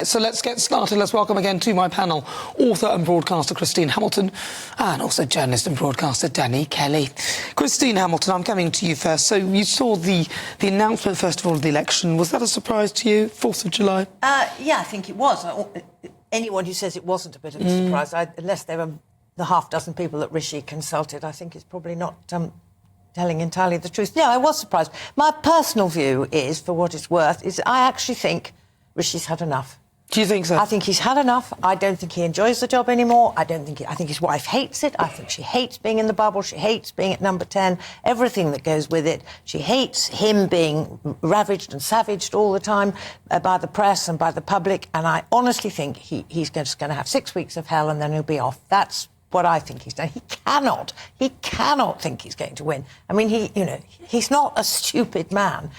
So let's get started. Let's welcome again to my panel author and broadcaster Christine Hamilton and also journalist and broadcaster Danny Kelly. Christine Hamilton, I'm coming to you first. So you saw the announcement, first of all, of the election. Was that a surprise to you, 4th of July? Yeah, I think it was. Anyone who says it wasn't a bit of a surprise, unless they were the half dozen people that Rishi consulted, I think it's probably not telling entirely the truth. Yeah, I was surprised. My personal view is, for what it's worth, is I actually think Rishi's had enough. Do you think so? I think he's had enough. I don't think he enjoys the job anymore. I think his wife hates it. I think she hates being in the bubble. She hates being at number 10, everything that goes with it. She hates him being ravaged and savaged all the time by the press and by the public. And I honestly think he's just going to have 6 weeks of hell and then he'll be off. That's what I think he's done. He cannot think he's going to win. I mean, he's not a stupid man.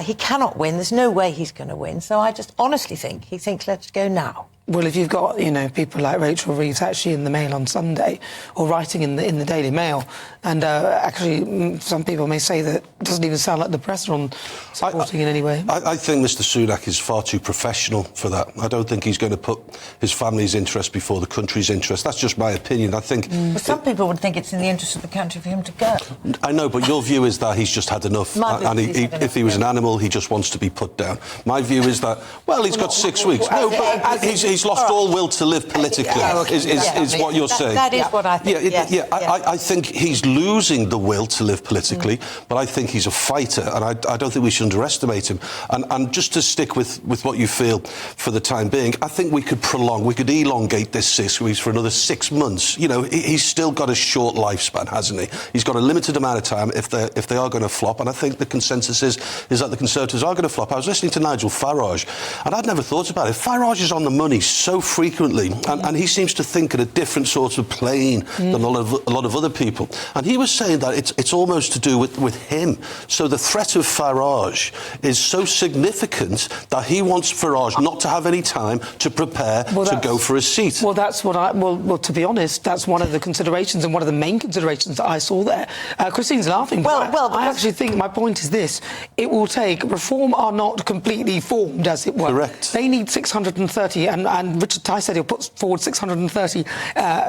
He cannot win. There's no way he's going to win. So I just honestly think he thinks, let's go now. Well, if you've got, people like Rachel Reeves actually in the Mail on Sunday or writing in the Daily Mail, and actually some people may say that it doesn't even sound like the press are on supporting in any way. I think Mr Sunak is far too professional for that. I don't think he's going to put his family's interest before the country's interest. That's just my opinion. I think... But some people would think it's in the interest of the country for him to go. I know, but your view is that he's just had enough. And if he was an animal, he just wants to be put down. My view is that, well, he's got 6 weeks. No, but he's lost all will to live politically, is what you're saying. That is what I think. I think he's losing the will to live politically, but I think he's a fighter, and I don't think we should underestimate him. And just to stick with what you feel for the time being, I think we could elongate this 6 weeks for another 6 months. He's still got a short lifespan, hasn't he? He's got a limited amount of time if they are going to flop, and I think the consensus is that the Conservatives are going to flop. I was listening to Nigel Farage, and I'd never thought about it. Farage is on the money so frequently, and he seems to think at a different sort of plane than a lot of other people. And he was saying that it's almost to do with him. So the threat of Farage is so significant that he wants Farage not to have any time to prepare to go for a seat. Well, that's what well, to be honest, that's one of the considerations and one of the main considerations that I saw there. Christine's laughing, but I actually think my point is this. It will take... Reform are not completely formed, as it were. Correct. They need 630, and Richard Ty said he'll put forward 630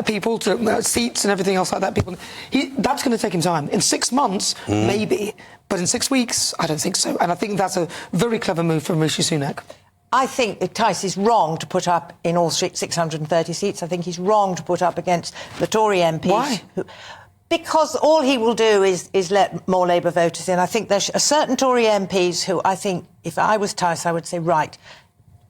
people to seats and everything else like that. That's going to take him time. In 6 months, maybe, but in 6 weeks, I don't think so. And I think that's a very clever move from Rishi Sunak. I think that Tice is wrong to put up in all 630 seats. I think he's wrong to put up against the Tory MPs. Why? Because all he will do is let more Labour voters in. I think there's a certain Tory MPs who I think, if I was Tice, I would say, right,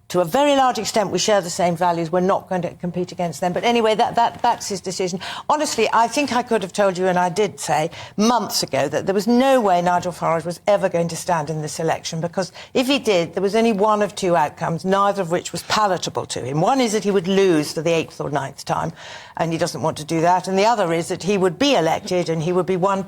to a very large extent, we share the same values. We're not going to compete against them. But anyway, that's his decision. Honestly, I think I could have told you, and I did say months ago, that there was no way Nigel Farage was ever going to stand in this election, because if he did, there was only one of two outcomes, neither of which was palatable to him. One is that he would lose for the 8th or 9th time, and he doesn't want to do that. And the other is that he would be elected, and he would be one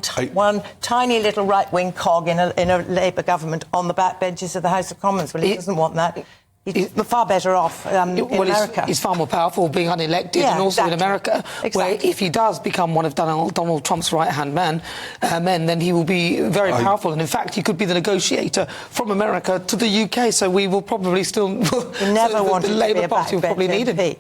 tiny little right-wing cog in a Labour government on the backbenches of the House of Commons. Well, he doesn't want that. He's far better off in America. He's far more powerful being unelected, and also in America, where if he does become one of Donald Trump's right-hand men, then he will be very powerful. And in fact, he could be the negotiator from America to the UK. So we will probably still... He never wanted the Labour Party will probably need him.